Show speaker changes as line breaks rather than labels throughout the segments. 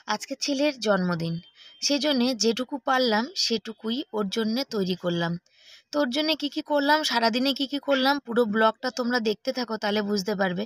আজকে ছেলের জন্মদিন। সেজন্যে যেটুকু পারলাম সেটুকুই ওর জন্যে তৈরি করলাম। তো ওর জন্যে কী, কী করলাম, সারাদিনে কী, কী করলাম পুরো ব্লগটা তোমরা দেখতে থাকো, তাহলে বুঝতে পারবে।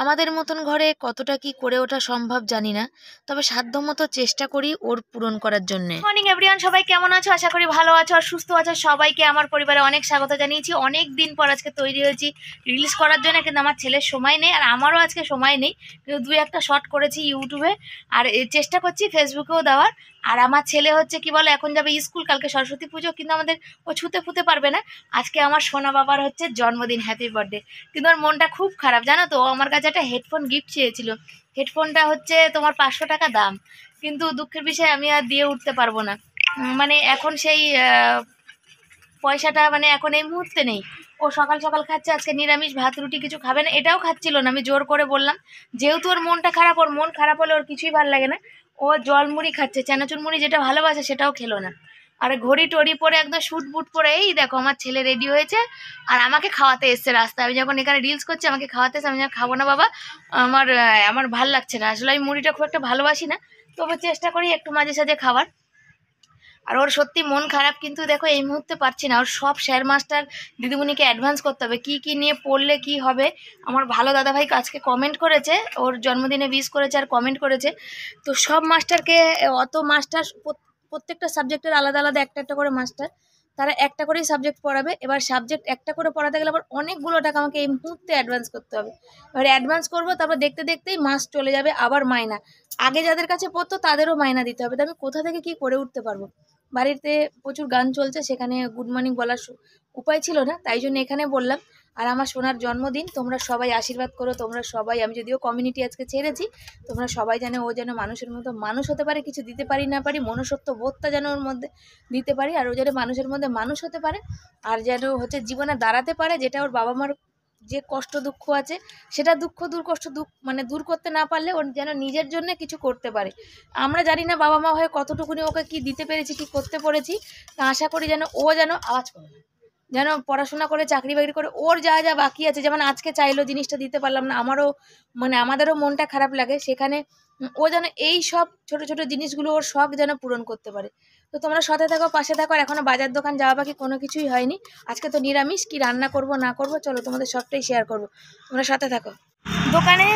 আমাদের মতন ঘরে কতটা কী করে ওঠা সম্ভব জানি না, তবে সাধ্যমতো চেষ্টা করি ওর পূরণ করার জন্যে। মর্নিং এভরিওয়ান, সবাই কেমন আছো? আশা করি ভালো আছো আর সুস্থ আছো। সবাইকে আমার পরিবারে অনেক স্বাগত জানিয়েছি। অনেক দিন পর আজকে তৈরি হয়েছি রিলস করার জন্য, কিন্তু আমার ছেলের সময় নেই আর আমারও আজকে সময় নেই, কিন্তু দুই একটা শর্ট করেছি ইউটিউবে আর চেষ্টা করছি ফেসবুকেও দেওয়ার। আর আমার ছেলে হচ্ছে কি বলে, এখন যাবে স্কুল, কালকে সরস্বতী পুজো, কিন্তু আমাদের ও ছুতে ফুতে পারবে না। আজকে আমার সোনা বাবার হচ্ছে জন্মদিন, হ্যাপি বার্থডে। কিন্তু ওর মনটা খুব খারাপ জানো তো, ও আমার কাছে একটা হেডফোন গিফট চেয়েছিল। হেডফোনটা হচ্ছে তোমার 500 টাকা দাম, কিন্তু দুঃখের বিষয় আমি আর দিয়ে উঠতে পারবো না। মানে এখন সেই পয়সাটা মানে এখন এই মুহূর্তে নেই। ও সকাল সকাল খাচ্ছে আজকে নিরামিষ, ভাত রুটি কিছু খাবে না, এটাও খাচ্ছিল না। আমি জোর করে বললাম, যেহেতু ওর মনটা খারাপ, ওর মন খারাপ হলে ওর কিছুই ভালো লাগে না। ও জল মুড়ি খাচ্ছে, চানাচুর মুড়ি যেটা ভালোবাসে সেটাও খেলো না। আর ঘড়ি টড়ি পরে একদম শুট বুট পরে এই দেখো আমার ছেলে রেডি হয়েছে আর আমাকে খাওয়াতে এসছে রাস্তায়। আমি যখন এখানে রিলস করছি আমাকে খাওয়াতে এসছে, আমি খাবো না বাবা, আমার ভাল লাগছে না। আসলে আমি মুড়িটা খুব একটা ভালোবাসি না, তবে চেষ্টা করি একটু মাঝে সাঝে খাবার। আর ওর সত্যি মন খারাপ, কিন্তু দেখো এই মুহূর্তে পারছি না। ওর সব স্যার মাস্টার দিদিমণিকে অ্যাডভান্স করতে হবে, কী কী নিয়ে পড়লে কি হবে। আমার ভালো দাদাভাই আজকে কমেন্ট করেছে, ওর জন্মদিনে উইশ করেছে আর কমেন্ট করেছে। তো সব মাস্টারকে, অত মাস্টার প্রত্যেকটা সাবজেক্টের আলাদা আলাদা একটা একটা করে মাস্টার, তারা একটা করেই সাবজেক্ট পড়াবে। এবার সাবজেক্ট একটা করে পড়াতে গেলে আবার অনেকগুলো টাকা আমাকে এই মুহূর্তে অ্যাডভান্স করতে হবে। এবার অ্যাডভান্স করবো, তারপর দেখতে দেখতেই মাস চলে যাবে, আবার মাইনা। আগে যাদের কাছে পড়তো তাদেরও মাইনা দিতে হবে, তো আমি কোথা থেকে কি করে উঠতে পারবো। বাড়িতে প্রচুর গান চলছে, সেখানে গুড মর্নিং বলার উপায় ছিল না, তাই জন্য এখানে বললাম। আর আমার সোনার জন্মদিন, তোমরা সবাই আশীর্বাদ করো। তোমরা সবাই, আমি যদিও কমিউনিটি আজকে ছেড়েছি, তোমরা সবাই জানো ও যেন মানুষের মতো মানুষ হতে পারে, কিছু দিতে পারি না পারি, মনুষ্যত্ব বোধটা যেন ওর মধ্যে দিতে পারি, আর ও যেন মানুষের মধ্যে মানুষ হতে পারে, আর যেন হচ্ছে জীবনে দাঁড়াতে পারে। যেটা ওর বাবা মার যে কষ্ট দুঃখ আছে, সেটা মানে দূর করতে না পারলে ওর যেন নিজের জন্য কিছু করতে পারে। আমরা জানি না বাবা মা হয়ে কতটুকুনি ওকে কি দিতে পেরেছি, কি করতে পেরেছি। আশা করি যেন ও যেন আওয়াজ করে না, যেন পড়াশোনা করে চাকরি বাকরি করে ওর যা যা বাকি আছে, যেমন আজকে চাইলো জিনিসটা দিতে পারলাম না, আমাদেরও মনটা খারাপ লাগে। সেখানে ও যেন এই সব ছোট ছোট জিনিসগুলো ওর শখ যেন পূরণ করতে পারে। তো তোমরা সাথে থাকো, পাশে থাকো। আর এখনো বাজার দোকান যাওয়া বাকি কোনো কিছুই হয়নি। আজকে তো নিরামিষ, কি রান্না করব না করব চলো তোমাদের সবটাই শেয়ার করবো, তোমরা সাথে থাকো। দোকানে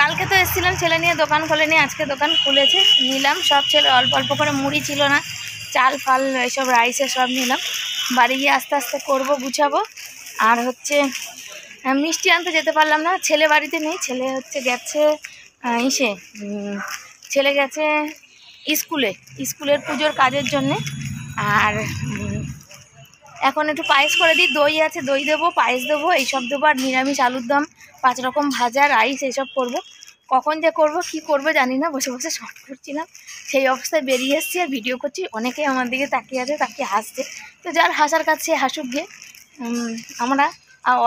কালকে তো এসেছিলাম ছেলে নিয়ে, দোকান খোলেনি, আজকে দোকান খুলেছে। নিলাম সব, ছেলে অল্প অল্প করে, মুড়ি ছিল না, চাল ফাল এসব রাইসে সব নিলাম। বাড়ি গিয়ে আস্তে আস্তে করবো, গুছাবো। আর হচ্ছে মিষ্টি আনতে যেতে পারলাম না, ছেলে বাড়িতে নেই। ছেলে হচ্ছে গেছে ছেলে গেছে স্কুলের পুজোর কাজের জন্যে। আর এখন একটু পায়েস করে দিই, দই আছে, দই দেবো, পায়েস দেবো, এইসব দেবো। আর নিরামিষ আলুর দম, 5 রকম ভাজা, রাইস, এইসব করবো। কখন যে করবো কি করবো জানি না, বসে বসে শর্ট করছিলাম, সেই অবস্থায় বেরিয়ে এসেছি আর ভিডিও করছি। অনেকেই আমার দিকে তাকিয়ে আছে, তাকিয়ে হাসছে। তো যার হাসার কাছে হাসুক গিয়ে। আমরা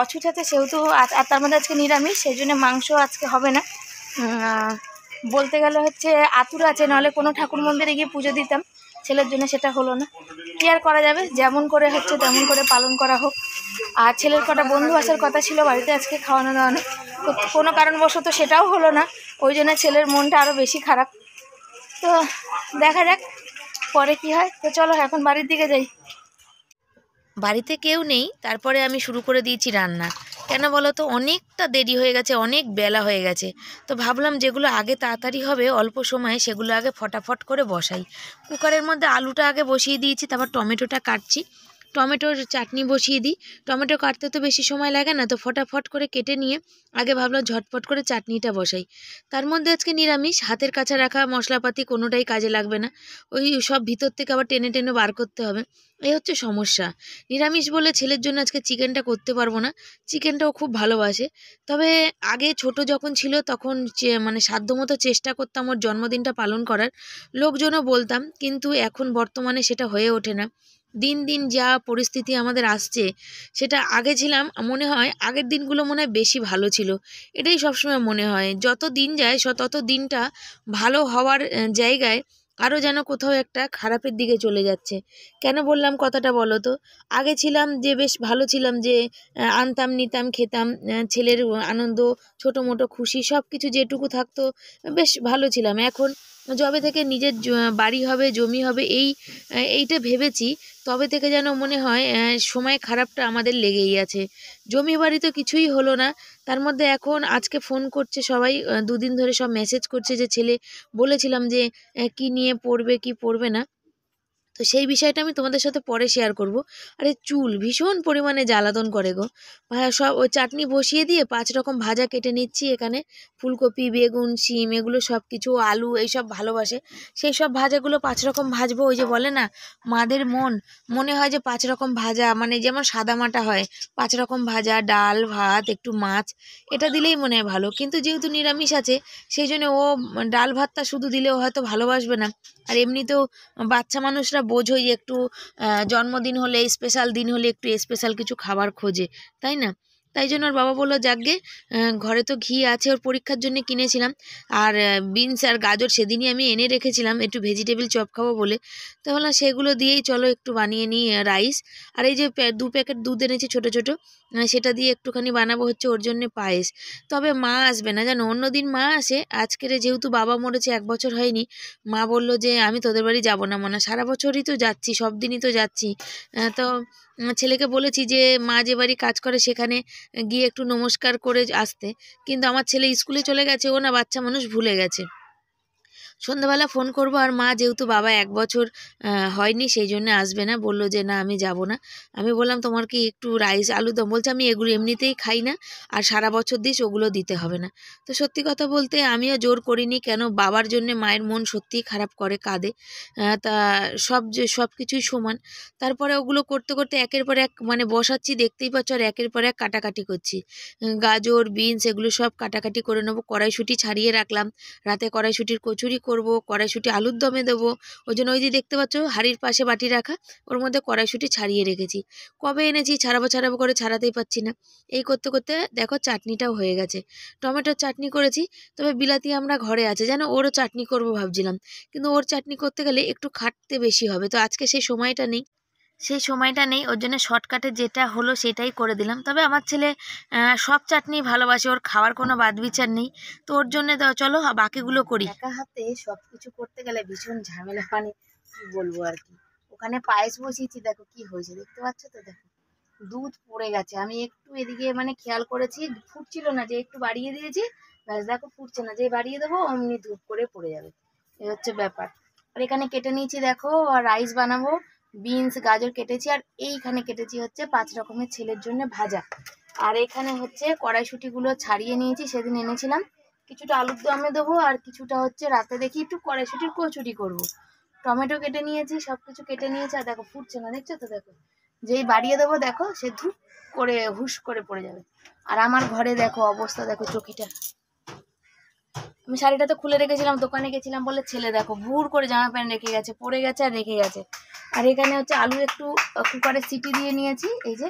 অছুট আছে সেহেতু, আর তার মধ্যে আজকে নিরামিষ, সেই জন্য মাংস আজকে হবে না। বলতে গেলে হচ্ছে আতুর আছে, নাহলে কোনো ঠাকুর মন্দিরে গিয়ে পুজো দিতাম ছেলের জন্য, সেটা হলো না। কি আর করা যাবে, যেমন করে হচ্ছে তেমন করে পালন করা হোক। আর ছেলের কটা বন্ধু আসার কথা ছিল বাড়িতে আজকে খাওয়ানো দাওয়ানো, তো কোনো কারণবশত সেটাও হলো না। ওই জন্য ছেলের মনটা আরও বেশি খারাপ। তো দেখা যাক পরে কি হয়। তো চলো এখন বাড়ির দিকে যাই। বাড়িতে কেউ নেই, তারপরে আমি শুরু করে দিয়েছি রান্না। কেন বলো তো, অনেকটা দেরি হয়ে গেছে, অনেক বেলা হয়ে গেছে। তো ভাবলাম যেগুলো আগে তাড়াতাড়ি হবে অল্প সময়ে, সেগুলো আগে ফটাফট করে বসাই। কুকারের মধ্যে আলুটা আগে বসিয়ে দিয়েছি, তারপর টমেটোটা কাটছি, টমেটোর চাটনি বসিয়ে দিই। টমেটো কাটতে তো বেশি সময় লাগে না, তো ফটাফট করে কেটে নিয়ে আগে ভাবলাম ঝটপট করে চাটনিটা বসাই। তার মধ্যে আজকে নিরামিষ, হাতের কাছে রাখা মশলাপাতি কোনোটাই কাজে লাগবে না, ওই সব ভিতর থেকে আবার টেনে টেনে বার করতে হবে। এই হচ্ছে সমস্যা। নিরামিষ বলে ছেলের জন্য আজকে চিকেনটা করতে পারবো না, চিকেনটাও খুব ভালোবাসে। তবে আগে ছোট যখন ছিল তখন মানে সাধ্যমতো চেষ্টা করতাম ওর জন্মদিনটা পালন করার, লোকজনও বলতাম, কিন্তু এখন বর্তমানে সেটা হয়ে ওঠে না। দিন দিন যা পরিস্থিতি আমাদের আসছে, সেটা আগে ছিলাম, মনে হয় আগের দিনগুলো মনে হয় বেশি ভালো ছিল। এটাই সবসময় মনে হয়, যত দিন যায় তত দিনটা ভালো হওয়ার জায়গায় আরও যেন কোথাও একটা খারাপের দিকে চলে যাচ্ছে। কেন বললাম কথাটা বলো তো, আগে ছিলাম যে বেশ ভালো ছিলাম, যে আনতাম নিতাম খেতাম, ছেলের আনন্দ, ছোটো মোটো খুশি সব কিছু যেটুকু থাকতো বেশ ভালো ছিলাম। এখন যবে থেকে নিজের বাড়ি হবে, জমি হবে, এইটা ভেবেছি, তবে থেকে যেন মনে হয় সময় খারাপটা আমাদের লেগেই আছে। জমি বাড়ি তো কিছুই হলো না, তার মধ্যে এখন আজকে ফোন করছে সবাই, দুদিন ধরে সব মেসেজ করছে যে ছেলে, বলেছিলাম যে কি নিয়ে পড়বে কি পড়বে না, তো সেই বিষয়টা আমি তোমাদের সাথে পরে শেয়ার করব। আরে চুল ভীষণ পরিমাণে জ্বালাতন করে গো। সব ওই চাটনি বসিয়ে দিয়ে 5 রকম ভাজা কেটে নিচ্ছি এখানে, ফুলকপি, বেগুন, শিম, এগুলো সব কিছু, আলু, এইসব ভালোবাসে, সেই সব ভাজাগুলো 5 রকম ভাজবো। ওই যে বলে না, মাদের মনে হয় যে 5 রকম ভাজা, মানে যেমন সাদামাটা হয়, 5 রকম ভাজা, ডাল ভাত, একটু মাছ, এটা দিলেই মনে হয় ভালো। কিন্তু যেহেতু নিরামিষ আছে, সেই জন্য ও ডাল ভাতটা শুধু দিলেও হয়তো ভালোবাসবে না। আর এমনিতেও বাচ্চা মানুষরা বোঝোই একটু, জন্মদিন হলে, স্পেশাল দিন হলে একটু স্পেশাল কিছু খাবার খোঁজে, তাই না? তাই জন্য ওর বাবা বললো যাকগে, ঘরে তো ঘি আছে, ওর পরীক্ষার জন্য কিনেছিলাম, আর বিনস আর গাজর সেদিনই আমি এনে রেখেছিলাম একটু ভেজিটেবল চপ খাবো বলে, তো বললাম সেগুলো দিয়েই চলো একটু বানিয়ে নিই রাইস। আর এই যে 2 প্যাকেট দুধ এনেছি ছোটো ছোটো, সেটা দিয়ে একটুখানি বানাবো হচ্ছে ওর জন্যে পায়েস। তবে মা আসবে না জানো, অন্যদিন মা আসে, আজকের যেহেতু বাবা মরেছে 1 বছর হয়নি, মা বললো যে আমি তোদের বাড়ি যাবো না, মানে সারা বছরই তো যাচ্ছি, সব দিনই তো যাচ্ছি, তো ছেলেকে বলেছি যে মা যে বাড়ি কাজ করে সেখানে গিয়ে একটু নমস্কার করে আসতে, কিন্তু আমার ছেলে স্কুলে চলে গেছে, ও না বাচ্চা মানুষ ভুলে গেছে। সন্ধ্যাবেলা ফোন করব, আর মা যেহেতু বাবা 1 বছর হয়নি, সেই জন্য আসবে না, বললো যে না আমি যাব না। আমি বললাম তোমার কি একটু রাইস আলু দম, বলছে আমি এগুলো এমনিতেই খাই না, আর সারা বছর দিস, ওগুলো দিতে হবে না। তো সত্যি কথা বলতে আমিও জোর করিনি, কেন বাবার জন্য মায়ের মন সত্যিই খারাপ করে, কাঁদে, তা সব কিছুই সমান। তারপরে ওগুলো করতে করতে একের পর এক মানে বসাচ্ছি, দেখতেই পাচ্ছ, আর একের পর এক কাটাকাটি করছি, গাজর বিনস এগুলো সব কাটাকাটি করে নেবো, কড়াইশুঁটি ছাড়িয়ে রাখলাম, রাতে কড়াইশুঁটির কচুরি করব, কড়াইশুঁটি আলুর দমে দেবো, ওই জন্য ওই যে দেখতে পাচ্ছ হাঁড়ির পাশে বাটি রাখা, ওর মধ্যে কড়াইশুঁটি ছাড়িয়ে রেখেছি, কবে এনেছি ছাড়াবো ছাড়াবো করে ছাড়াতেই পাচ্ছি না। এই করতে করতে দেখো চাটনিটাও হয়ে গেছে, টমেটোর চাটনি করেছি, তবে বিলাতি আমরা ঘরে আছে যেন, ওরও চাটনি করব ভাবছিলাম, কিন্তু ওর চাটনি করতে গেলে একটু খাটতে বেশি হবে, তো আজকে সেই সময়টা নেই, ওর জন্য শর্টকাটে যেটা হলো সেটাই করে দিলাম। তবে আমার ছেলে সব চাটনি ভালোবাসে, ওর খাওয়ার কোনো বাদবিচার নেই, তো ওর জন্য চলো বাকিগুলো করি। একা হাতে সব কিছু করতে গেলে ভীষণ ঝামেলা, মানে কি বলবো আর কি। ওখানে পায়েস বসিয়েছি, দেখো কি হয়েছে, দেখতে পাচ্ছ তো, দেখো দুধ পড়ে গেছে, আমি একটু এদিকে মানে খেয়াল করেছি, ফুটছিল না, যে একটু বাড়িয়ে দিয়েছি, ব্যাস দেখো ফুটছে না, যে বাড়িয়ে দেবো অমনি ধূপ করে পড়ে যাবে, এই হচ্ছে ব্যাপার। আর এখানে কেটে নিয়েছি দেখো, আর রাইস বানাবো, বিনস গাজর কেটেছি, আর এইখানে কেটেছি হচ্ছে 5 রকমের ছেলের জন্য ভাজা, আর এখানে হচ্ছে কড়াইশুঁটিগুলো ছাড়িয়ে নিয়েছি, সেদিন এনেছিলাম, কিছুটা আলুর দমে দেবো, আর কিছুটা হচ্ছে রাতে দেখি একটু কড়াইশুঁটির কচুরি করব। টমেটো কেটে নিয়েছি, সব কিছু কেটে নিয়েছি, আর দেখো ফুটছে না, দেখছো তো, দেখো যেই বাড়িয়ে দেবো দেখো সে ধূপ করে হুশ করে পড়ে যাবে। আর আমার ঘরে দেখো অবস্থা, দেখো চকিটা, আমি শাড়িটা তো খুলে রেখেছিলাম, দোকানে গেছিলাম বলে, ছেলে দেখো ভুর করে জামা প্যান্ট রেখে গেছে, পড়ে গেছে আর রেখে গেছে। আর এখানে হচ্ছে আলু একটু কুকারে সিটি দিয়ে নিয়েছি, এই যে,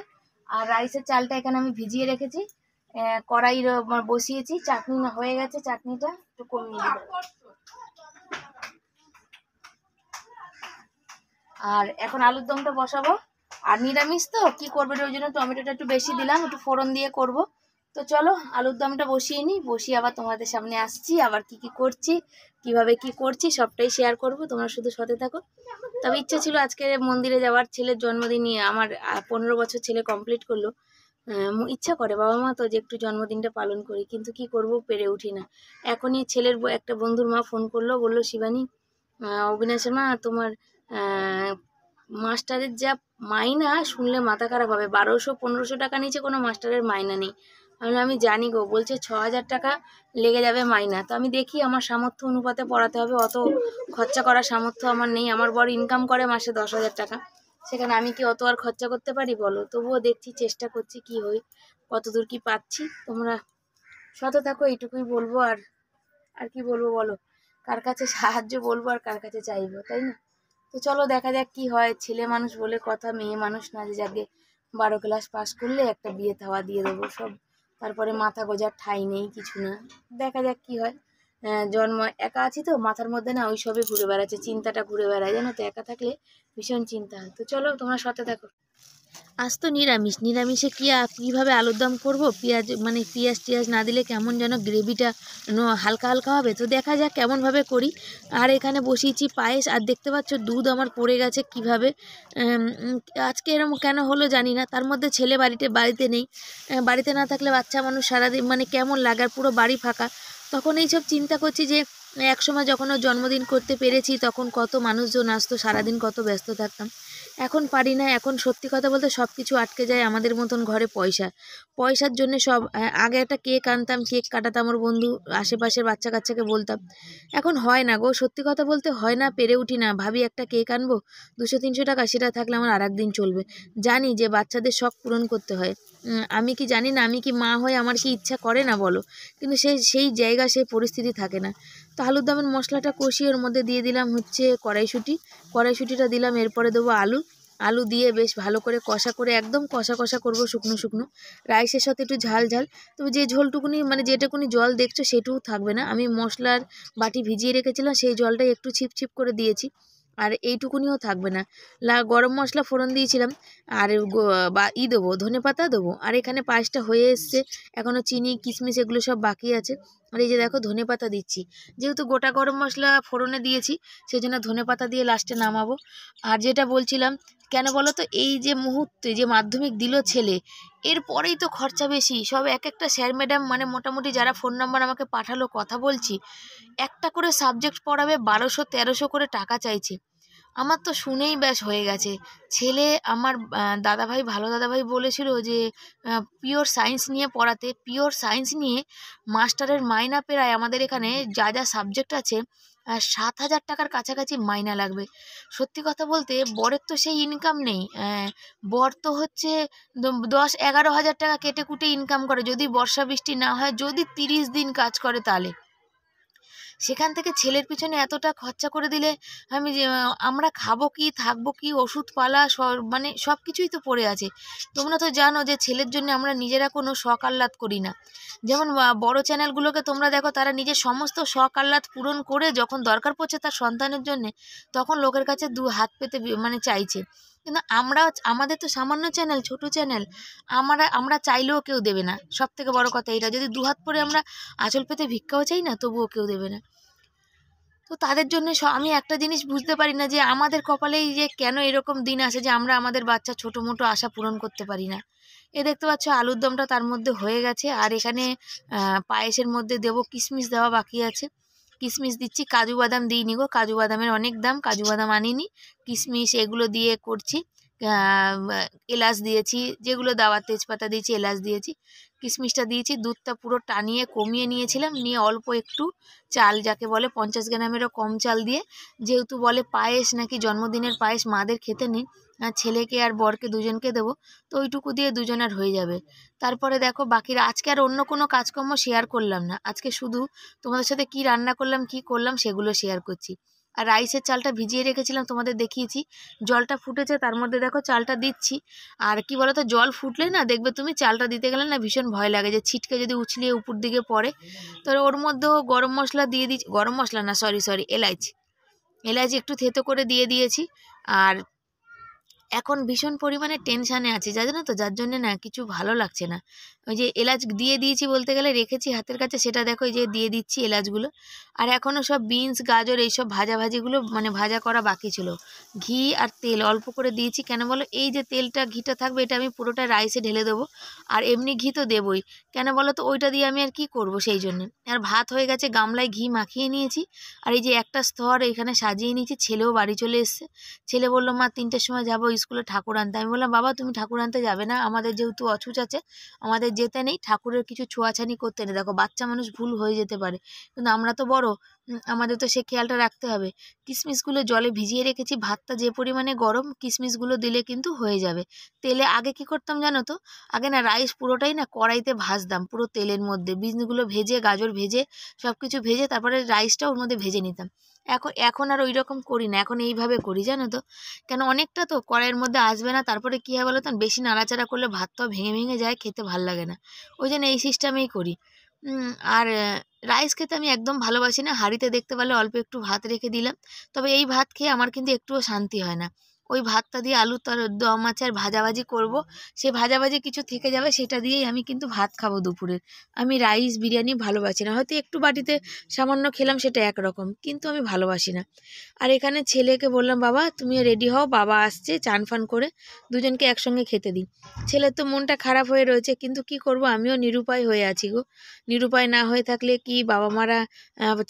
আর রাইসের চালটা এখানে আমি ভিজিয়ে রেখেছি, কড়াই বসিয়েছি, চাটনি হয়ে গেছে, চাটনিটা একটু কমিয়ে দিই। আর এখন আলুর দমটা বসাবো, আর নিরামিষ তো কি করবে, ওই জন্য টমেটোটা একটু বেশি দিলাম, একটু ফোড়ন দিয়ে করব। তো চলো আলুর দমটা বসিয়ে নিই, বসিয়ে আবার তোমাদের সামনে আসছি, আবার কি কি করছি, কিভাবে কি করছি সবটাই শেয়ার করব, তোমরা শুধু সাথে থাকো। তবে ইচ্ছা ছিল আজকে মন্দিরে যাওয়ার, ছেলের জন্মদিনই, আমার 15 বছর ছেলে কমপ্লিট করলো, ইচ্ছা করে বাবা মা তো যে একটু জন্মদিনটা পালন করি, কিন্তু কি করব, পেরে উঠি না। এখনই ছেলের একটা বন্ধুর মা ফোন করলো, বললো শিবানী, অবিনাশের মা তোমার মাস্টারের যা মাইনা শুনলে মাথা খারাপ হবে, 1200-1500 টাকা নিচে কোনো মাস্টারের মাইনা নেই। আমি জানি গো, বলছে 6000 টাকা লেগে যাবে মাইনা, তো আমি দেখি আমার সামর্থ্য অনুপাতে পড়াতে হবে, অত খরচা করার সামর্থ্য আমার নেই, আমার বর ইনকাম করে মাসে 10,000 টাকা, সেখানে আমি কি অত আর খরচা করতে পারি বলো, তবুও দেখছি, চেষ্টা করছি কি হই, কতদূর কি পাচ্ছি, তোমরা সাথে থাকো, এইটুকুই বলবো। আর আর কি বলবো বলো, কার কাছে সাহায্য বলবো আর কার কাছে চাইবো, তাই না? তো চলো দেখা যাক কি হয়, ছেলে মানুষ বলে কথা, মেয়ে মানুষ না যে যাকে 12 ক্লাস পাস করলে একটা বিয়ে থাওয়া দিয়ে দেবো সব, তারপরে মাথা গোজার ঠাঁই নেই কিছু না, দেখা যাক কি হয়। জন্ম একা আছি তো মাথার মধ্যে না ওই সবই ঘুরে বেড়াচ্ছে, চিন্তাটা ঘুরে বেড়ায় জানো তো, একা থাকলে ভীষণ চিন্তা হয়। তো চলো তোমরা সাথে দেখো। আজ তো নিরামিষ, নিরামিষে কীভাবে আলুর দম করবো, পেঁয়াজ মানে পেঁয়াজ টিয়াজ না দিলে কেমন যেন গ্রেভিটা হালকা হালকা হবে, তো দেখা যাক কেমনভাবে করি। আর এখানে বসিয়েছি পায়েস, আর দেখতে পাচ্ছ দুধ আমার পড়ে গেছে কীভাবে। আজকে এরকম কেন হলো জানি না। তার মধ্যে ছেলে বাড়িতে নেই, বাড়িতে না থাকলে বাচ্চা মানুষ সারাদিন মানে কেমন লাগে, আর পুরো বাড়ি ফাঁকা। তখন এইসব চিন্তা করছি যে একসময় যখন ওর জন্মদিন করতে পেরেছি তখন কত মানুষজন আসতো, সারাদিন কত ব্যস্ত থাকতাম। এখন পারি না, এখন সত্যি কথা বলতে সব কিছু আটকে যায় আমাদের মতন ঘরে পয়সার জন্য সব। আগে একটা কেক আনতাম, কেক কাটাতাম, ওর বন্ধু আশেপাশের বাচ্চা কাচ্চাকে বলতাম। এখন হয় না গো, সত্যি কথা বলতে হয় না, পেরে উঠি না। ভাবি একটা কেক আনবো 200-300 টাকা, সেটা থাকলে আমার আর একদিন চলবে। জানি যে বাচ্চাদের শখ পূরণ করতে হয়, আমি কি জানি না, আমি কি মা হয়ে আমার কি ইচ্ছা করে না বলো, কিন্তু সেই জায়গা সেই পরিস্থিতি থাকে না। তো আলুর দমের মশলাটা কষিয়ে ওর মধ্যে দিয়ে দিলাম হচ্ছে কড়াইশুঁটিটা দিলাম, এরপরে দেবো আলু দিয়ে বেশ ভালো করে কষা করে একদম কষা কষা করবো, শুকনো রাইসের সাথে একটু ঝাল তবে যে ঝোলটুকুনি মানে যেটুকুনি জল দেখছো সেটুকু থাকবে না। আমি মশলার বাটি ভিজিয়ে রেখেছিলাম, সেই জলটাই একটু ছিপ করে দিয়েছি, আর এইটুকুনিও থাকবে না। গরম মশলা ফোড়ন দিয়েছিলাম, আর দেবো ধনেপাতা দেবো। আর এখানে পায়েসটা হয়ে এসছে, এখনও চিনি কিশমিশ এগুলো সব বাকি আছে। আর এই যে দেখো ধনেপাতা দিচ্ছি, যেহেতু গোটা গরম মশলা ফোড়নে দিয়েছি সেই জন্য ধনেপাতা দিয়ে লাস্টে নামাবো। আর যেটা বলছিলাম, কেন বলো তো, এই যে মুহূর্তে যে মাধ্যমিক দিল ছেলে, এরপরেই তো খরচা বেশি। সব এক একটা স্যার ম্যাডাম মানে মোটামুটি যারা ফোন নাম্বার আমাকে পাঠালো, কথা বলছি, একটা করে সাবজেক্ট পড়াবে 1200-1300 করে টাকা চাইছে। আমার তো শুনেই ব্যাস হয়ে গেছে। ছেলে আমার ভালো দাদাভাই বলেছিল যে পিওর সায়েন্স নিয়ে পড়াতে, পিওর সায়েন্স নিয়ে মাস্টারের মাইনা প্রায় আমাদের এখানে যা সাবজেক্ট আছে 7,000 টাকার কাছাকাছি মাইনা লাগবে। সত্যি কথা বলতে বরের তো সেই ইনকাম নেই, বর তো হচ্ছে 10-11 হাজার টাকা কেটে কুটে ইনকাম করে, যদি বর্ষা বৃষ্টি না হয়, যদি 30 দিন কাজ করে তাহলে। সেখান থেকে ছেলের পিছনে এতটা খরচা করে দিলে আমরা খাবো কি, থাকবো কি, ওষুধপালা মানে সব কিছুই তো পড়ে আছে। তোমরা তো জানো যে ছেলের জন্য আমরা নিজেরা কোনো শখ আহ্লাদ করি না। যেমন বড় চ্যানেলগুলোকে তোমরা দেখো, তারা নিজের সমস্ত শখ আহ্লাদ পূরণ করে যখন দরকার পড়ছে তার সন্তানের জন্যে, তখন লোকের কাছে দু হাত পেতে মানে চাইছে। কিন্তু আমাদের তো সামান্য চ্যানেল, ছোট চ্যানেল, আমরা চাইলেও কেউ দেবে না। সব থেকে বড় কথা এটা, যদি দুহাত পরে আমরা আঁচল পেতে ভিক্ষাও চাই না, তবুও কেউ দেবে না। তো তাদের জন্য আমি একটা জিনিস বুঝতে পারি না, যে আমাদের কপালেই যে কেন এরকম দিন আসে যে আমরা আমাদের বাচ্চা ছোটো মোটো আশা পূরণ করতে পারি না। দেখতে পাচ্ছ আলুর দমটা তার মধ্যে হয়ে গেছে, আর এখানে পায়েসের মধ্যে দেবো কিশমিশ, দেওয়া বাকি আছে। কিশমিশ দিচ্ছি, কাজু বাদাম দিইনি গো, কাজু বাদামের অনেক দাম, কাজু বাদাম আনিনি। কিশমিশ এগুলো দিয়ে করছি। এলাচ দিয়েছি, যেগুলো দেওয়ার তেজপাতা দিয়েছি, এলাচ দিয়েছি, কিশমিশটা দিয়েছি। দুধটা পুরো টানিয়ে কমিয়ে নিয়েছিলাম, নিয়ে অল্প একটু চাল, যাকে বলে 50 গ্রামেরও কম চাল দিয়ে, যেহেতু বলে পায়েস নাকি জন্মদিনের পায়েস মাদের খেতে নেই, ছেলেকে আর বরকে দুজনকে দেবো, তো ওইটুকু দিয়ে দুজনের হয়ে যাবে। তারপরে দেখো বাকিরা, আজকে আর অন্য কোনো কাজকর্ম শেয়ার করলাম না, আজকে শুধু তোমাদের সাথে কি রান্না করলাম কি করলাম সেগুলো শেয়ার করছি। আর রাইসের চালটা ভিজিয়ে রেখেছিলাম, তোমাদের দেখিয়েছি, জলটা ফুটেছে, তার মধ্যে দেখো চালটা দিচ্ছি। আর কি বলো তো, জল ফুটলে না দেখবে তুমি চালটা দিতে গেলে না ভীষণ ভয় লাগে যে ছিটকে যদি উছলিয়ে উপর দিকে পড়ে। তো ওর মধ্যেও গরম মশলা দিয়ে দিচ্ছি, গরম মশলা না, সরি এলাচ একটু থেতো করে দিয়ে দিয়েছি। আর এখন ভীষণ পরিমাণে টেনশানে আছি, জানো তো, যার জন্যে না কিছু ভালো লাগছে না। ওই যে এলাচ দিয়ে দিয়েছি বলতে গেলে, রেখেছি হাতের কাছে, সেটা দেখো এই যে দিয়ে দিচ্ছি এলাচগুলো। আর এখনও সব বিনস গাজর এইসব ভাজিগুলো মানে ভাজা করা বাকি ছিল। ঘি আর তেল অল্প করে দিয়েছি, কেন বলো, এই যে ঘিটা থাকবে এটা আমি পুরোটা রাইসে ঢেলে দেবো। আর এমনি ঘি তো দেবই, কেন বলো তো, ওইটা দিয়ে আমি আর কি করব, সেই জন্যে। আর ভাত হয়ে গেছে, গামলায় ঘি মাখিয়ে নিয়েছি। আর এই যে একটা স্তর এখানে সাজিয়ে নিয়েছি। ছেলেও বাড়ি চলে এসছে, ছেলে বললো মা 3টের সময় যাবো স্কুলে ঠাকুর আনতে। আমি বললাম বাবা তুমি ঠাকুর আনতে যাবে না, আমাদের যেহেতু অছুচ আছে আমাদের যেতে নেই, ঠাকুরের কিছু ছোঁয়াছানি করতে নেই। দেখো বাচ্চা মানুষ ভুল হয়ে যেতে পারে, কিন্তু আমরা তো বড়, আমাদের তো সে খেয়ালটা রাখতে হবে। কিশমিশগুলো জলে ভিজিয়ে রেখেছি, ভাতটা যে পরিমাণে গরম কিশমিশগুলো দিলে কিন্তু হয়ে যাবে। তেলে আগে কি করতাম জানো তো, আগে না রাইস পুরোটাই না কড়াইতে ভাজতাম, পুরো তেলের মধ্যে বিনসগুলো ভেজে, গাজর ভেজে, সব কিছু ভেজে তারপরে রাইসটা ওর মধ্যে ভেজে নিতাম। এখন আর ওই রকম করি না, এখন এইভাবে করি, জানো তো। কেন অনেকটা তো কড়াইয়ের মধ্যে আসবে না, তারপরে কী হয় বলো তো, বেশি নাড়াচাড়া করলে ভাতটাও ভেঙে যায়, খেতে ভাল লাগে না, ওই জন্য এই সিস্টেমেই করি। আর রাইস খেতে আমি একদম ভালোবাসি না, হাঁড়িতে দেখতে পেলে অল্প একটু ভাত রেখে দিলাম। তবে এই ভাত খেয়ে আমার কিন্তু একটুও শান্তি হয় না। ওই ভাতটা দিয়ে আলুর দম আছে আর ভাজাভাজি করব, সে ভাজাভাজি কিছু থেকে যাবে, সেটা দিয়েই আমি কিন্তু ভাত খাবো দুপুরের। আমি রাইস বিরিয়ানি ভালোবাসি না, হয়তো একটু বাটিতে সামান্য খেলাম সেটা একরকম, কিন্তু আমি ভালোবাসি না। আর এখানে ছেলেকে বললাম, বাবা তুমি রেডি হও, বাবা আসছে, চান ফান করে দুজনকে একসঙ্গে খেতে দিই। ছেলের তো মনটা খারাপ হয়ে রয়েছে, কিন্তু কি করব, আমিও নিরুপায় হয়ে আছি গো। নিরুপায় না হয়ে থাকলে কি, বাবা মারা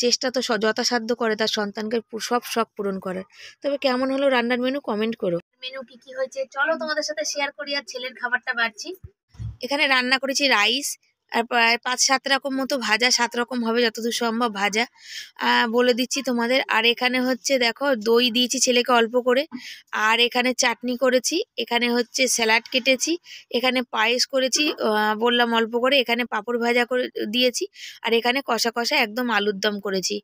চেষ্টা তো যথাসাধ্য করে তার সন্তানকে সব শখ পূরণ করার। তবে কেমন হলো রান্নার মেনু কমেন্ট করো। মেনু কি কি হয়েছে চলো তোমাদের সাথে শেয়ার করি। আর ছেলের খাবারটা বাড়ছি। এখানে রান্না করেছি রাইস, আর প্রায় 5-7 রকম মতো ভাজা, 7 রকম হবে যতদূর সম্ভব ভাজা, বলে দিচ্ছি তোমাদের। আর এখানে হচ্ছে দেখো দই দিয়েছি ছেলেকে অল্প করে, আর এখানে চাটনি করেছি, এখানে হচ্ছে স্যালাড কেটেছি, এখানে পায়েস করেছি বললাম অল্প করে, এখানে পাঁপড় ভাজা করে দিয়েছি, আর এখানে কষা কষা একদম আলুর দম করেছি।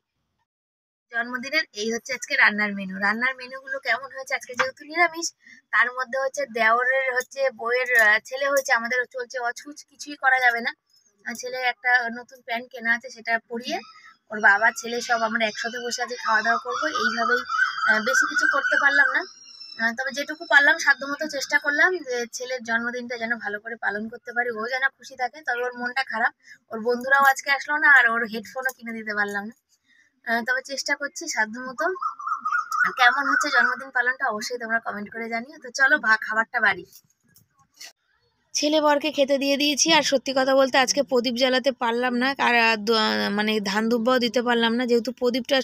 জন্মদিনের এই হচ্ছে আজকে রান্নার মেনু। রান্নার মেনুগুলো কেমন হয়েছে, আজকে যেহেতু নিরামিষ, তার মধ্যে হচ্ছে দেওরের হচ্ছে বউয়ের ছেলে হয়েছে, আমাদের চলছে অছুচ, কিছুই করা যাবে না। ছেলে একটা নতুন প্যান্ট কেনা আছে, সেটা পরিয়ে ওর বাবা ছেলে সব আমরা একসাথে বসে আছি, খাওয়া দাওয়া করবো এইভাবেই। বেশি কিছু করতে পারলাম না, তবে যেটুকু পারলাম সাধ্যমতো চেষ্টা করলাম যে ছেলের জন্মদিনটা যেন ভালো করে পালন করতে পারি, ও যেন খুশি থাকে। তবে ওর মনটা খারাপ, ওর বন্ধুরাও আজকে আসলো না, আর ওর হেডফোনও কিনে দিতে পারলাম না। তবে চেষ্টা করছি সাধ্যমতো। কেমন হচ্ছে জন্মদিন পালনটা অবশ্যই তোমরা কমেন্ট করে জানিও। তো চলো খাবারটা বাড়ি। ছেলে বরকে খেতে দিয়ে দিয়েছি। আর সত্যি কথা বলতে আজকে প্রদীপ জ্বালাতে পারলাম না, আর মানে ধান দুব্বাও দিতে পারলাম না, যেহেতু প্রদীপটা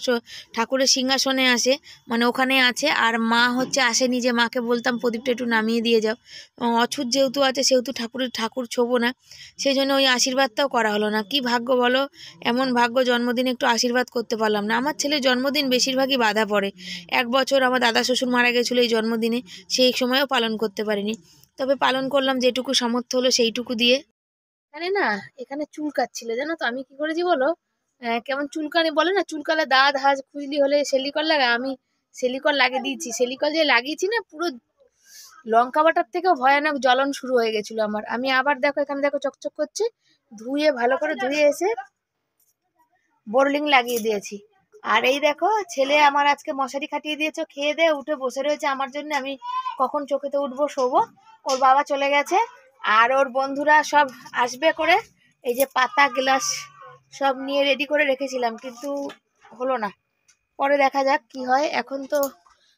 ঠাকুরের সিংহাসনে আসে, মানে ওখানে আছে, আর মা হচ্ছে আসেনি, যে মাকে বলতাম প্রদীপটা একটু নামিয়ে দিয়ে যাও। অছুত যেহেতু আছে সেহেতু ঠাকুর ছোবো না, সেই জন্য ওই আশীর্বাদটাও করা হলো না। কি ভাগ্য বলো, এমন ভাগ্য, জন্মদিনে একটু আশীর্বাদ করতে পারলাম না। আমার ছেলের জন্মদিন বেশিরভাগই বাধা পড়ে। 1 বছর আমার দাদা শ্বশুর মারা গেছিলো এই জন্মদিনে, সেই সময়ও পালন করতে পারিনি। তবে পালন করলাম যেটুকু সামর্থ্য হলো সেইটুকু দিয়ে। এখানে না, এখানে চুল কাটছিল জানো তো, আমি কি করেছি বলো, কেমন চুলকানি বলে না, চুলকালে দাঁত হাজ খুজলি হলে সেলিকল লাগে, আমি সেলিকল লাগিয়ে দিয়েছি। সেলিকল যে লাগিয়েছি না, পুরো লঙ্কা বাটার থেকেও ভয়ানক জ্বলন শুরু হয়ে গেছিল আমার। আমি আবার দেখো এখানে দেখো চকচক করছে, ধুয়ে ভালো করে ধুয়ে এসে বোরলিং লাগিয়ে দিয়েছি। আর এই দেখো ছেলে আমার আজকে মশারি খাটিয়ে দিয়েছে, খেয়ে দিয়ে উঠে বসে রয়েছে আমার জন্য, আমি কখন চোখেতে উঠবো শোবো। ওর বাবা চলে গেছে, আর ওর বন্ধুরা সব আসবে করে, এই যে পাতা গ্লাস সব নিয়ে রেডি করে রেখেছিলাম, কিন্তু হলো না। পরে দেখা যাক কি হয়।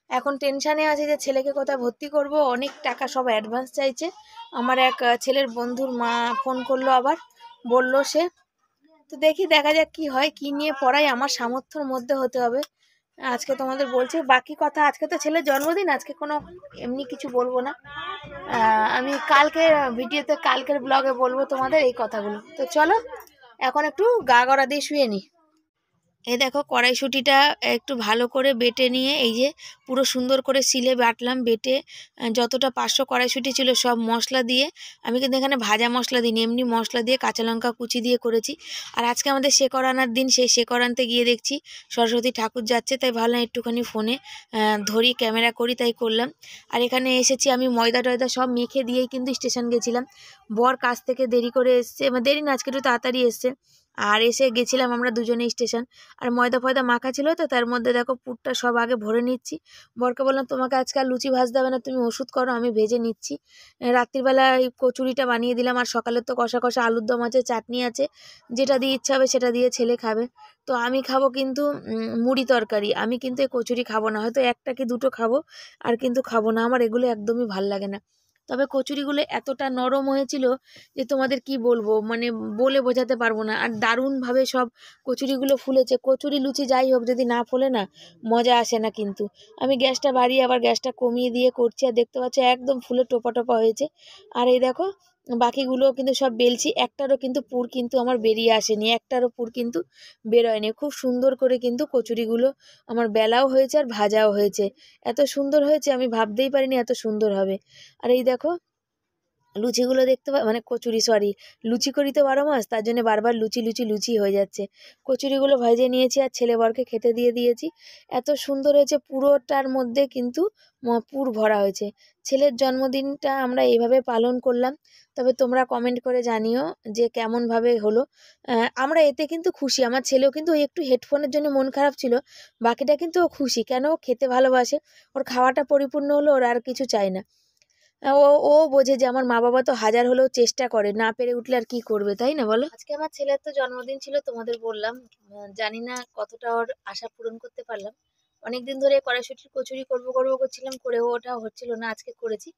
এখন টেনশানে আছে যে ছেলেকে কোথায় ভর্তি করব, অনেক টাকা সব অ্যাডভান্স চাইছে। আমার এক ছেলের বন্ধুর মা ফোন করলো, আবার বললো সে, তো দেখি দেখা যাক কি হয়, কি নিয়ে পড়াই, আমার সামর্থ্যের মধ্যে হতে হবে। আজকে তোমাদের বলছি বাকি কথা, আজকে তো ছেলের জন্মদিন, আজকে কোনো এমনি কিছু বলবো না। আমি কালকের ব্লগে বলবো তোমাদের এই কথাগুলো। তো চলো এখন একটু গা গড়া দিয়ে শুয়ে নিই। এই দেখো কড়াইশুঁটিটা একটু ভালো করে বেটে নিয়ে, এই যে পুরো সুন্দর করে সিলে বাটলাম, বেটে যতটা 500 কড়াইশুঁটি ছিল সব মশলা দিয়ে, আমি কিন্তু এখানে ভাজা মশলা দিইনি, এমনি মশলা দিয়ে কাঁচা লঙ্কা কুচি দিয়ে করেছি। আর আজকে আমাদের শেকড় আনার দিন, সেই শেকড় আনতে গিয়ে দেখছি সরস্বতী ঠাকুর যাচ্ছে, তাই ভাবলাম একটুখানি ফোনে ধরি, ক্যামেরা করি, তাই করলাম। আর এখানে এসেছি আমি ময়দা টয়দা সব মেখে দিয়েই কিন্তু স্টেশন গেছিলাম। বর কাজ থেকে দেরি করে এসছে, দেরি না আজকে একটু তাড়াতাড়ি এসছে, আর এসে গেছিলাম আমরা দুজনে স্টেশন। আর ময়দা ফয়দা মাখা ছিল, তো তার মধ্যে দেখো পুরটা সব আগে ভরে নিচ্ছি। বরকে বললাম তোমাকে আজকাল লুচি ভাজতে হবে না, তুমি ওষুধ করো, আমি ভেজে নিচ্ছি। রাত্রিবেলা এই কচুরিটা বানিয়ে দিলাম, আর সকালে তো কষা কষা আলুর দম আছে, চাটনি আছে, যেটা দিয়ে ইচ্ছা হবে সেটা দিয়ে ছেলে খাবে। তো আমি খাবো কিন্তু মুড়ি তরকারি, আমি কিন্তু এই কচুরি খাবো না, হয়তো একটা কি দুটো খাবো, আর কিন্তু খাবো না, আমার এগুলো একদমই ভাল লাগে না। তবে কচুরিগুলো এতটা নরম হয়েছিল যে তোমাদের কি বলবো, মানে বলে বোঝাতে পারবো না। আর দারুণভাবে সব কচুরিগুলো ফুলেছে। কচুরি লুচি যাই হোক, যদি না ফোলে না মজা আসে না। কিন্তু আমি গ্যাসটা বাড়িয়ে আবার গ্যাসটা কমিয়ে দিয়ে করছি, আর দেখতে পাচ্ছি একদম ফুলে টোপা টোপা হয়েছে। আর এই দেখো বাকিগুলো কিন্তু সব বেলছি, একটারও কিন্তু পুর কিন্তু আমার বেরিয়ে আসেনি, একটারও পুর কিন্তু বেরোয়নি। খুব সুন্দর করে কিন্তু কচুরিগুলো আমার বেলাও হয়েছে আর ভাজাও হয়েছে, এত সুন্দর হয়েছে আমি ভাবতেই পারিনি এত সুন্দর হবে। আর এই দেখো লুচিগুলো দেখতে মানে কচুরি, সরি, লুচি করি তো 12 মাস, তার জন্য বারবার লুচি লুচি লুচি হয়ে যাচ্ছে। কচুরিগুলো ভেজে নিয়েছি আর ছেলে বরকে খেতে দিয়ে দিয়েছি। এত সুন্দর হয়েছে, পুরোটার মধ্যে কিন্তু পুর ভরা হয়েছে। ছেলের জন্মদিনটা আমরা এইভাবে পালন করলাম। তবে তোমরা কমেন্ট করে জানিও যে কেমনভাবে হলো। আমরা এতে কিন্তু খুশি, আমার ছেলেও কিন্তু ওই একটু হেডফোনের জন্য মন খারাপ ছিল, বাকিটা কিন্তু ও খুশি, কেন ও খেতে ভালোবাসে, ওর খাওয়াটা পরিপূর্ণ হলো, ওর আর কিছু চাই না। ও বোঝে যে আমার মা বাবা তো হাজার হলেও চেষ্টা করে, না পেরে উঠলে আর কি করবে, তাই না বলো? আজকে আমার ছেলের তো জন্মদিন ছিল, তোমাদের বললাম। জানি না কতটা ওর আশা পূরণ করতে পারলাম। অনেকদিন ধরে কড়াইশুঁটির কচুরি করবো করবো করছিলাম, করেও ওটা হচ্ছিল না, আজকে করেছি।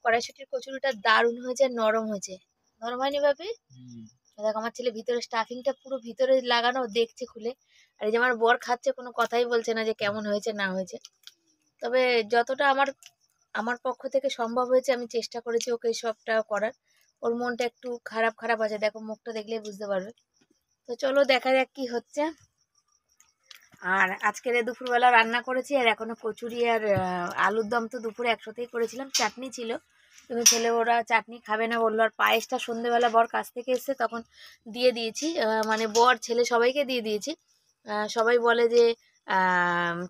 কড়াইশুঁটির কচুরিটা দারুণ হয়েছে, আর নরম হয়েছে। নরম হয়নি ভাবে? দেখো আমার ছেলে ভিতরে স্টাফিংটা পুরো ভিতরে লাগানো, দেখছে খুলে। আর এই যে আমার বর খাচ্ছে, কোনো কথাই বলছে না যে কেমন হয়েছে না হয়েছে। তবে যতটা আমার আমার পক্ষ থেকে সম্ভব হয়েছে আমি চেষ্টা করেছি ওকে সবটা করার। ওর মনটা একটু খারাপ খারাপ আছে, দেখো মুখটা দেখলেই বুঝতে পারবে। তো চলো দেখা যাক কি হচ্ছে। আর আজকের দুপুরবেলা রান্না করেছি, আর এখনো কচুরি আর আলুর দম তো দুপুরে একসাথেই করেছিলাম, চাটনি ছিল। কিন্তু ছেলে ওরা চাটনি খাবে না বললো, আর পায়েসটা সন্ধ্যেবেলা বর কাছ থেকে এসে তখন দিয়ে দিয়েছি, মানে বর ছেলে সবাইকে দিয়ে দিয়েছি। সবাই বলে যে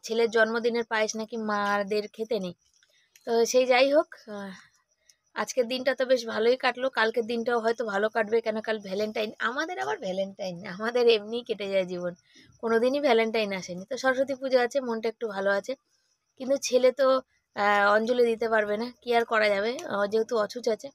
ছেলের জন্মদিনের পায়েস নাকি মাদের খেতে নেই। তো সেই যাই হোক, আজকের দিনটা তো বেশ ভালোই কাটলো, কালকের দিনটাও হয়তো ভালো কাটবে, কেন কাল ভ্যালেন্টাইন। আমাদের আবার ভ্যালেন্টাইন, আমাদের এমনিই কেটে যায় জীবন, কোনোদিনই ভ্যালেন্টাইন আসেনি। তো সরস্বতী পুজো আছে, মনটা একটু ভালো আছে। কিন্তু ছেলে তো অঞ্জলি দিতে পারবে না, কি আর করা যাবে, যেহেতু অছুচ আছে।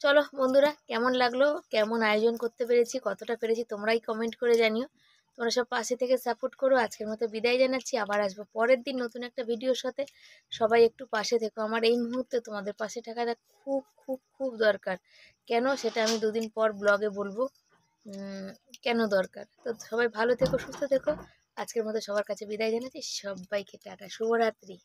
চলো বন্ধুরা, কেমন লাগলো, কেমন আয়োজন করতে পেরেছি, কতটা পেরেছি তোমরাই কমেন্ট করে জানিও। তোমরা সব পাশে থেকে সাপোর্ট করো। আজকের মতো বিদায় জানাচ্ছি, আবার আসবো পরের দিন নতুন একটা ভিডিওর সাথে। সবাই একটু পাশে থেকো, আমার এই মুহূর্তে তোমাদের পাশে থাকাটা খুব খুব খুব দরকার। কেন সেটা আমি দুদিন পর ব্লগে বলবো কেন দরকার। তো সবাই ভালো থেকো, সুস্থ থেকো। আজকের মতো সবার কাছে বিদায় জানাচ্ছি, সবাইকে টাটা, শুভরাত্রি।